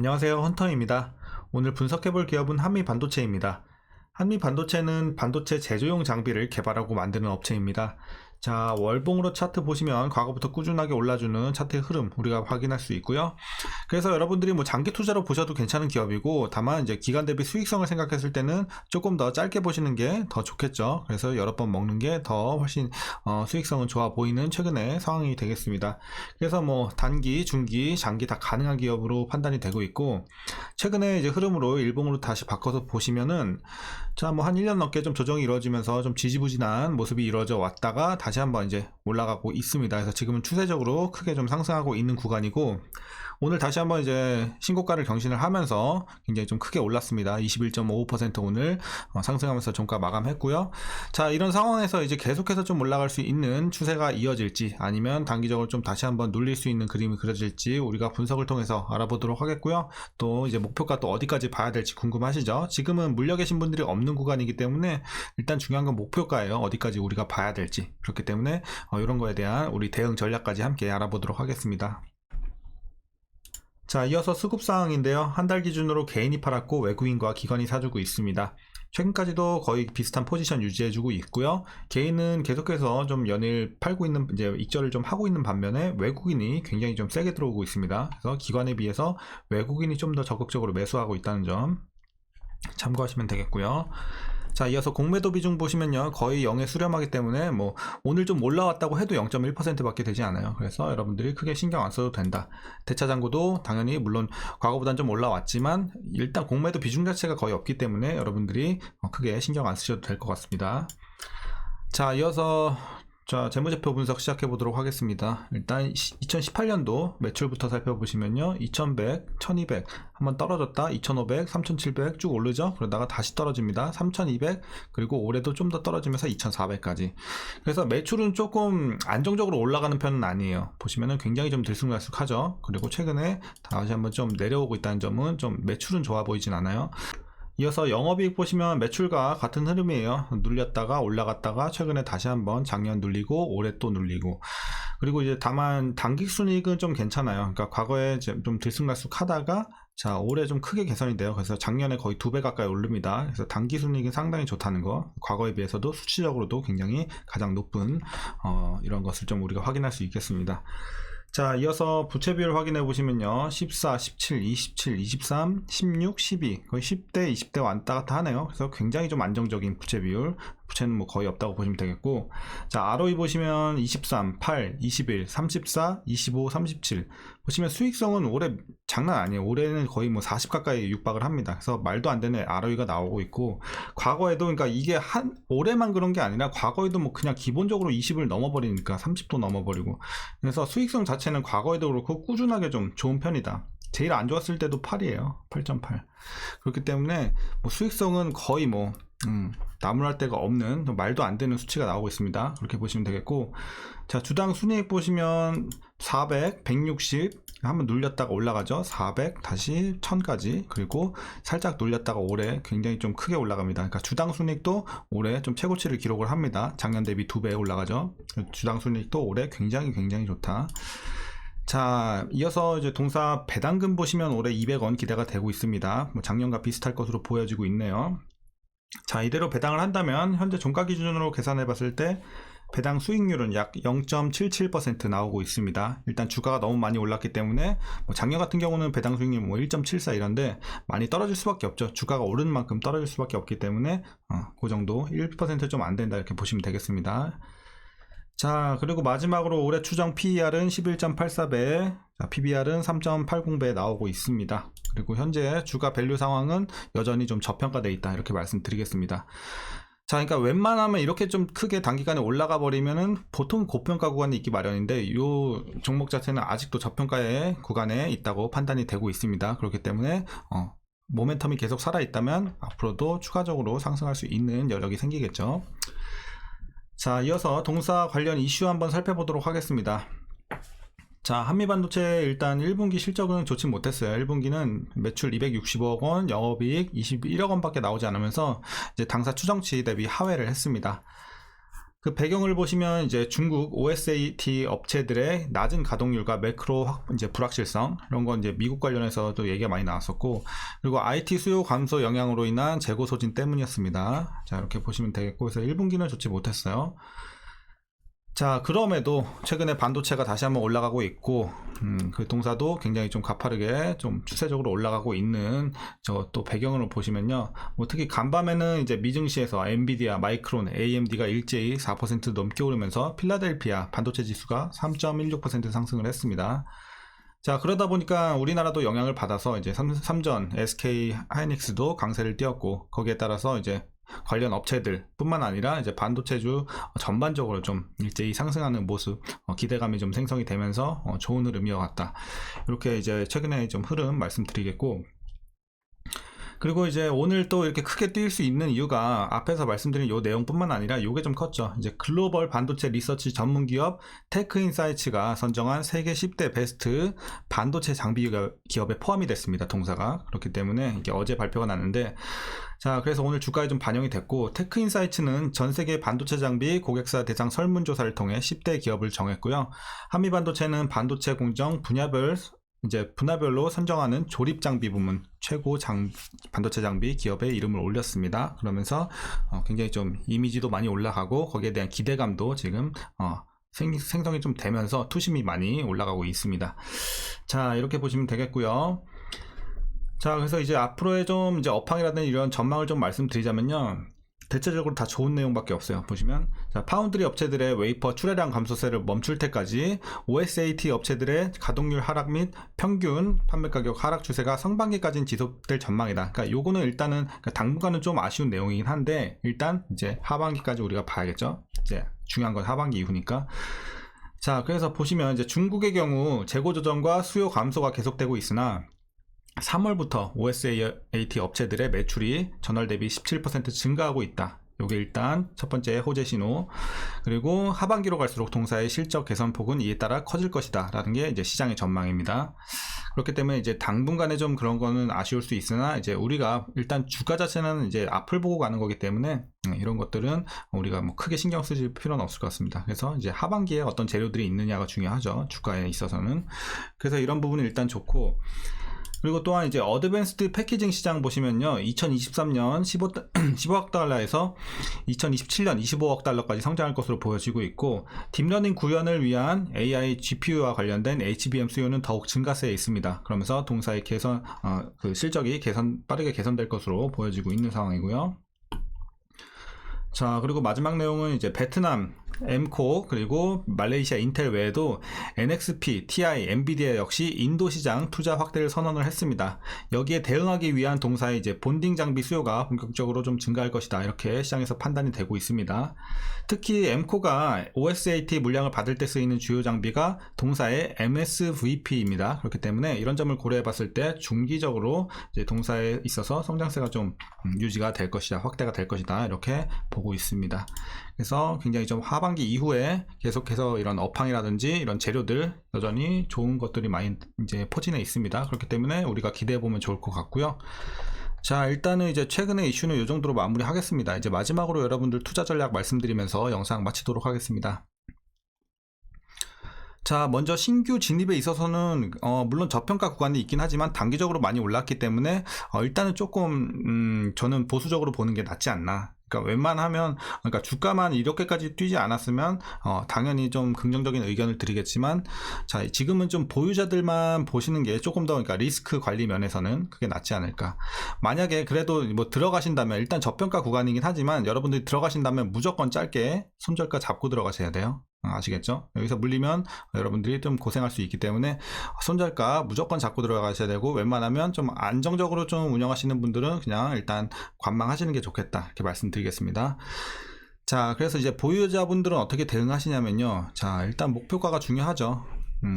안녕하세요, 헌터입니다. 오늘 분석해볼 기업은 한미반도체입니다. 한미반도체는 반도체 제조용 장비를 개발하고 만드는 업체입니다. 자, 월봉으로 차트 보시면 과거부터 꾸준하게 올라주는 차트의 흐름 우리가 확인할 수 있고요. 그래서 여러분들이 뭐 장기 투자로 보셔도 괜찮은 기업이고, 다만 이제 기간 대비 수익성을 생각했을 때는 조금 더 짧게 보시는 게 더 좋겠죠. 그래서 여러 번 먹는 게 더 훨씬 수익성은 좋아 보이는 최근의 상황이 되겠습니다. 그래서 뭐 단기, 중기, 장기 다 가능한 기업으로 판단이 되고 있고, 최근에 이제 흐름으로 일봉으로 다시 바꿔서 보시면은, 자, 뭐 한 1년 넘게 좀 조정이 이루어지면서 좀 지지부진한 모습이 이루어져 왔다가 다시 한번 이제 올라가고 있습니다. 그래서 지금은 추세적으로 크게 좀 상승하고 있는 구간이고, 오늘 다시 한번 이제 신고가를 경신을 하면서 굉장히 좀 크게 올랐습니다. 21.55% 오늘 상승하면서 종가 마감했고요. 자, 이런 상황에서 이제 계속해서 좀 올라갈 수 있는 추세가 이어질지, 아니면 단기적으로 좀 다시 한번 눌릴 수 있는 그림이 그려질지 우리가 분석을 통해서 알아보도록 하겠고요. 또 이제 목표가 또 어디까지 봐야 될지 궁금하시죠? 지금은 물려 계신 분들이 없는 구간이기 때문에 일단 중요한 건 목표가예요. 어디까지 우리가 봐야 될지. 그렇기 때문에 이런 거에 대한 우리 대응 전략까지 함께 알아보도록 하겠습니다. 자, 이어서 수급사항인데요. 한 달 기준으로 개인이 팔았고 외국인과 기관이 사주고 있습니다. 최근까지도 거의 비슷한 포지션 유지해주고 있고요. 개인은 계속해서 좀 연일 팔고 있는, 이제 익절을 좀 하고 있는 반면에 외국인이 굉장히 좀 세게 들어오고 있습니다. 그래서 기관에 비해서 외국인이 좀 더 적극적으로 매수하고 있다는 점 참고하시면 되겠고요. 자, 이어서 공매도 비중 보시면요, 거의 0에 수렴하기 때문에 뭐 오늘 좀 올라왔다고 해도 0.1% 밖에 되지 않아요. 그래서 여러분들이 크게 신경 안 써도 된다. 대차장고도 당연히 물론 과거보단 좀 올라왔지만 일단 공매도 비중 자체가 거의 없기 때문에 여러분들이 크게 신경 안 쓰셔도 될 것 같습니다. 자, 이어서 재무제표 분석 시작해 보도록 하겠습니다. 일단 2018년도 매출부터 살펴보시면요, 2100, 1200 한번 떨어졌다, 2500, 3700 쭉 오르죠. 그러다가 다시 떨어집니다. 3200, 그리고 올해도 좀 더 떨어지면서 2400까지. 그래서 매출은 조금 안정적으로 올라가는 편은 아니에요. 보시면은 굉장히 좀 들쑥날쑥하죠. 그리고 최근에 다시 한번 좀 내려오고 있다는 점은, 좀 매출은 좋아 보이진 않아요. 이어서 영업이익 보시면 매출과 같은 흐름이에요. 눌렸다가 올라갔다가 최근에 다시 한번 작년 눌리고 올해 또 눌리고, 그리고 이제 다만 단기순이익은 좀 괜찮아요. 그러니까 과거에 좀 들쑥날쑥 하다가 자, 올해 좀 크게 개선이 돼요. 그래서 작년에 거의 2배 가까이 오릅니다. 그래서 단기순이익은 상당히 좋다는 거, 과거에 비해서도 수치적으로도 굉장히 가장 높은 이런 것을 좀 우리가 확인할 수 있겠습니다. 자, 이어서 부채 비율 확인해 보시면요, 14, 17, 27, 23, 16, 12 거의 10대, 20대 왔다 갔다 하네요. 그래서 굉장히 좀 안정적인 부채 비율, 부채는 뭐 거의 없다고 보시면 되겠고, 자, ROE 보시면 23, 8, 21, 34, 25, 37 보시면 수익성은 올해 장난 아니에요. 올해는 거의 뭐 40 가까이 육박을 합니다. 그래서 말도 안 되는 ROE가 나오고 있고, 과거에도, 그러니까 이게 올해만 그런 게 아니라 과거에도 뭐 그냥 기본적으로 20을 넘어버리니까 30도 넘어버리고, 그래서 수익성 자체는 과거에도 그렇고 꾸준하게 좀 좋은 편이다. 제일 안 좋았을 때도 8이에요. 8.8. 그렇기 때문에 뭐 수익성은 거의 뭐 나무랄 데가 없는, 말도 안 되는 수치가 나오고 있습니다. 그렇게 보시면 되겠고, 자, 주당 순이익 보시면 400, 160 한번 눌렸다가 올라가죠. 400 다시 1000까지, 그리고 살짝 눌렸다가 올해 굉장히 좀 크게 올라갑니다. 그러니까 주당 순이익도 올해 좀 최고치를 기록을 합니다. 작년 대비 2배 올라가죠. 주당 순이익도 올해 굉장히 좋다. 자, 이어서 이제 동사 배당금 보시면 올해 200원 기대가 되고 있습니다. 뭐 작년과 비슷할 것으로 보여지고 있네요. 자, 이대로 배당을 한다면 현재 종가 기준으로 계산해 봤을 때 배당 수익률은 약 0.77% 나오고 있습니다. 일단 주가가 너무 많이 올랐기 때문에 뭐 작년 같은 경우는 배당 수익률 뭐 1.74 이런데 많이 떨어질 수밖에 없죠. 주가가 오르는 만큼 떨어질 수밖에 없기 때문에 그 정도 1% 좀 안 된다 이렇게 보시면 되겠습니다. 자, 그리고 마지막으로 올해 추정 PER은 11.84배, PBR은 3.80배 나오고 있습니다. 그리고 현재 주가 밸류 상황은 여전히 좀 저평가되어 있다 이렇게 말씀드리겠습니다. 자, 그러니까 웬만하면 이렇게 좀 크게 단기간에 올라가 버리면은 보통 고평가 구간이 있기 마련인데, 이 종목 자체는 아직도 저평가의 구간에 있다고 판단이 되고 있습니다. 그렇기 때문에 모멘텀이 계속 살아있다면 앞으로도 추가적으로 상승할 수 있는 여력이 생기겠죠. 자, 이어서 동사 관련 이슈 한번 살펴보도록 하겠습니다. 자, 한미반도체 일단 1분기 실적은 좋지 못했어요. 1분기는 매출 260억 원, 영업이익 21억 원밖에 나오지 않으면서 이제 당사 추정치 대비 하회를 했습니다. 그 배경을 보시면 이제 중국 OSAT 업체들의 낮은 가동률과 매크로 이제 불확실성 이런 건 이제 미국 관련해서도 얘기가 많이 나왔었고, 그리고 IT 수요 감소 영향으로 인한 재고 소진 때문이었습니다. 자, 이렇게 보시면 되겠고, 그래서 1분기는 좋지 못했어요. 자, 그럼에도 최근에 반도체가 다시 한번 올라가고 있고, 그 동사도 굉장히 좀 가파르게 좀 추세적으로 올라가고 있는 저 또 배경을 보시면요. 뭐 특히 간밤에는 이제 미증시에서 엔비디아, 마이크론, AMD가 일제히 4% 넘게 오르면서 필라델피아 반도체 지수가 3.16% 상승을 했습니다. 자, 그러다 보니까 우리나라도 영향을 받아서 이제 삼전, SK 하이닉스도 강세를 띄었고, 거기에 따라서 이제 관련 업체들 뿐만 아니라 이제 반도체주 전반적으로 좀 일제히 상승하는 모습, 기대감이 좀 생성이 되면서 좋은 흐름이어갔다. 이렇게 이제 최근에 좀 흐름 말씀드리겠고, 그리고 이제 오늘 또 이렇게 크게 뛸 수 있는 이유가 앞에서 말씀드린 요 내용뿐만 아니라 요게 좀 컸죠. 이제 글로벌 반도체 리서치 전문 기업 테크인사이츠가 선정한 세계 10대 베스트 반도체 장비 기업에 포함이 됐습니다. 동사가. 그렇기 때문에 이게 어제 발표가 났는데, 자, 그래서 오늘 주가에 좀 반영이 됐고, 테크인사이츠는 전 세계 반도체 장비 고객사 대상 설문조사를 통해 10대 기업을 정했고요. 한미반도체는 반도체 공정 분야별로 선정하는 조립 장비 부문 최고 반도체 장비 기업의 이름을 올렸습니다. 그러면서 굉장히 좀 이미지도 많이 올라가고, 거기에 대한 기대감도 지금 생성이 좀 되면서 투심이 많이 올라가고 있습니다. 자, 이렇게 보시면 되겠고요. 자, 그래서 이제 앞으로의 좀 이제 업황이라든지 이런 전망을 좀 말씀드리자면요. 대체적으로 다 좋은 내용밖에 없어요. 보시면, 자, 파운드리 업체들의 웨이퍼 출하량 감소세를 멈출 때까지 OSAT 업체들의 가동률 하락 및 평균 판매 가격 하락 추세가 상반기까지는 지속될 전망이다. 그러니까 요거는 일단은 당분간은 좀 아쉬운 내용이긴 한데, 일단 이제 하반기까지 우리가 봐야겠죠. 이제 중요한 건 하반기 이후니까. 자, 그래서 보시면 이제 중국의 경우 재고 조정과 수요 감소가 계속되고 있으나 3월부터 OSAT 업체들의 매출이 전월 대비 17% 증가하고 있다. 요게 일단 첫 번째 호재 신호. 그리고 하반기로 갈수록 동사의 실적 개선폭은 이에 따라 커질 것이다 라는 게 이제 시장의 전망입니다. 그렇기 때문에 이제 당분간에 좀 그런 거는 아쉬울 수 있으나, 이제 우리가 일단 주가 자체는 이제 앞을 보고 가는 거기 때문에 이런 것들은 우리가 뭐 크게 신경 쓰실 필요는 없을 것 같습니다. 그래서 이제 하반기에 어떤 재료들이 있느냐가 중요하죠. 주가에 있어서는. 그래서 이런 부분은 일단 좋고, 그리고 또한 이제 어드밴스드 패키징 시장 보시면요, 2023년 15억 달러에서 2027년 25억 달러까지 성장할 것으로 보여지고 있고, 딥러닝 구현을 위한 AI GPU와 관련된 HBM 수요는 더욱 증가세에 있습니다. 그러면서 동사의 그 실적이 빠르게 개선될 것으로 보여지고 있는 상황이고요. 자, 그리고 마지막 내용은 이제 베트남 엠코 그리고 말레이시아 인텔 외에도 NXP, TI, 엔비디아 역시 인도 시장 투자 확대를 선언을 했습니다. 여기에 대응하기 위한 동사의 이제 본딩 장비 수요가 본격적으로 좀 증가할 것이다, 이렇게 시장에서 판단이 되고 있습니다. 특히 엠코가 OSAT 물량을 받을 때 쓰이는 주요 장비가 동사의 MSVP입니다. 그렇기 때문에 이런 점을 고려해 봤을 때 중기적으로 이제 동사에 있어서 성장세가 좀 유지가 될 것이다, 확대가 될 것이다, 이렇게 보고 있습니다. 그래서 굉장히 좀 하반기 이후에 계속해서 이런 업황이라든지 이런 재료들 여전히 좋은 것들이 많이 이제 포진해 있습니다. 그렇기 때문에 우리가 기대해 보면 좋을 것 같고요. 자, 일단은 이제 최근의 이슈는 이 정도로 마무리하겠습니다. 이제 마지막으로 여러분들 투자 전략 말씀드리면서 영상 마치도록 하겠습니다. 자, 먼저 신규 진입에 있어서는 물론 저평가 구간이 있긴 하지만 단기적으로 많이 올랐기 때문에 일단은 조금 저는 보수적으로 보는 게 낫지 않나. 그러니까 웬만하면, 그러니까 주가만 이렇게까지 뛰지 않았으면 당연히 좀 긍정적인 의견을 드리겠지만, 자, 지금은 좀 보유자들만 보시는 게 조금 더, 그러니까 리스크 관리 면에서는 그게 낫지 않을까. 만약에 그래도 뭐 들어가신다면, 일단 저평가 구간이긴 하지만 여러분들이 들어가신다면 무조건 짧게 손절가 잡고 들어가셔야 돼요. 아시겠죠? 여기서 물리면 여러분들이 좀 고생할 수 있기 때문에 손절가 무조건 잡고 들어가셔야 되고, 웬만하면 좀 안정적으로 좀 운영하시는 분들은 그냥 일단 관망하시는 게 좋겠다, 이렇게 말씀드리겠습니다. 자, 그래서 이제 보유자분들은 어떻게 대응하시냐면요, 자, 일단 목표가가 중요하죠.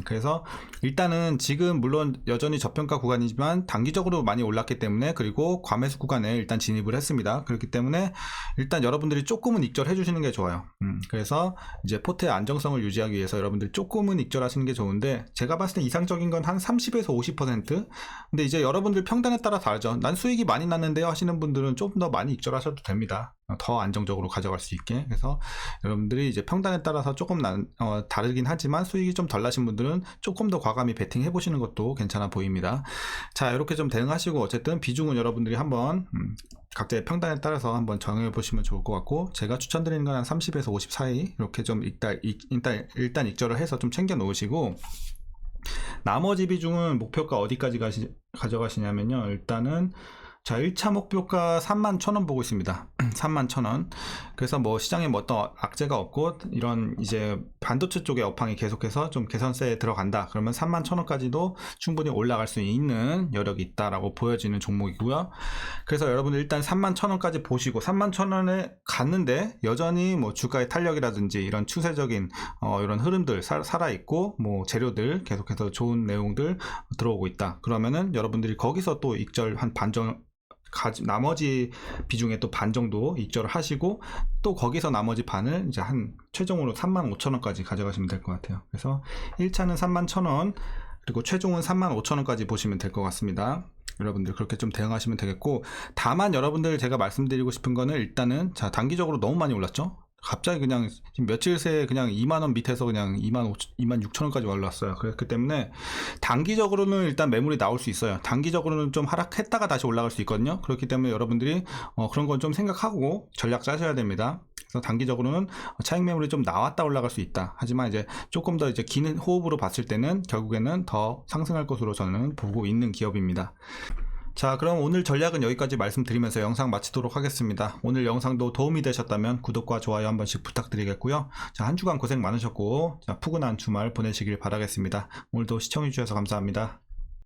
그래서 일단은 지금 물론 여전히 저평가 구간이지만 단기적으로 많이 올랐기 때문에, 그리고 과매수 구간에 일단 진입을 했습니다. 그렇기 때문에 일단 여러분들이 조금은 익절해 주시는 게 좋아요. 그래서 이제 포트의 안정성을 유지하기 위해서 여러분들이 조금은 익절하시는 게 좋은데, 제가 봤을 때 이상적인 건 한 30에서 50%. 근데 이제 여러분들 평단에 따라 다르죠. 난 수익이 많이 났는데요 하시는 분들은 좀 더 많이 익절하셔도 됩니다. 더 안정적으로 가져갈 수 있게. 그래서 여러분들이 이제 평단에 따라서 조금 다르긴 하지만 수익이 좀 덜 나신 분들은 조금 더 과감히 베팅 해보시는 것도 괜찮아 보입니다. 자, 이렇게 좀 대응하시고 어쨌든 비중은 여러분들이 한번 각자의 평단에 따라서 한번 정해 보시면 좋을 것 같고, 제가 추천드리는 건 한 30에서 50 사이 이렇게 좀 일단 익절을 해서 좀 챙겨 놓으시고, 나머지 비중은 목표가 어디까지 가져가시냐면요, 일단은 자, 1차 목표가 31,000원 보고 있습니다. 31,000원. 그래서 뭐 시장에 뭐 어떤 악재가 없고 이런 이제 반도체 쪽의 업황이 계속해서 좀 개선세에 들어간다. 그러면 31,000원까지도 충분히 올라갈 수 있는 여력이 있다라고 보여지는 종목이고요. 그래서 여러분들 일단 31,000원까지 보시고 31,000원에 갔는데 여전히 뭐 주가의 탄력이라든지 이런 추세적인 이런 흐름들 살아있고, 뭐 재료들 계속해서 좋은 내용들 들어오고 있다. 그러면은 여러분들이 거기서 또 익절 한 나머지 비중에 또 반 정도 익절을 하시고, 또 거기서 나머지 반을 이제 한 최종으로 35,000원까지 가져가시면 될 것 같아요. 그래서 1차는 31,000원, 그리고 최종은 35,000원까지 보시면 될 것 같습니다. 여러분들 그렇게 좀 대응하시면 되겠고, 다만 여러분들 제가 말씀드리고 싶은 거는, 일단은 자, 단기적으로 너무 많이 올랐죠. 갑자기 그냥 지금 며칠 새에 그냥 2만원 밑에서 그냥 26,000원까지 올랐어요. 그렇기 때문에 단기적으로는 일단 매물이 나올 수 있어요. 단기적으로는 좀 하락했다가 다시 올라갈 수 있거든요. 그렇기 때문에 여러분들이 그런 건 좀 생각하고 전략 짜셔야 됩니다. 그래서 단기적으로는 차익 매물이 좀 나왔다 올라갈 수 있다. 하지만 이제 조금 더 이제 긴 호흡으로 봤을 때는 결국에는 더 상승할 것으로 저는 보고 있는 기업입니다. 자, 그럼 오늘 전략은 여기까지 말씀드리면서 영상 마치도록 하겠습니다. 오늘 영상도 도움이 되셨다면 구독과 좋아요 한 번씩 부탁드리겠고요. 자, 한 주간 고생 많으셨고, 자, 푸근한 주말 보내시길 바라겠습니다. 오늘도 시청해주셔서 감사합니다.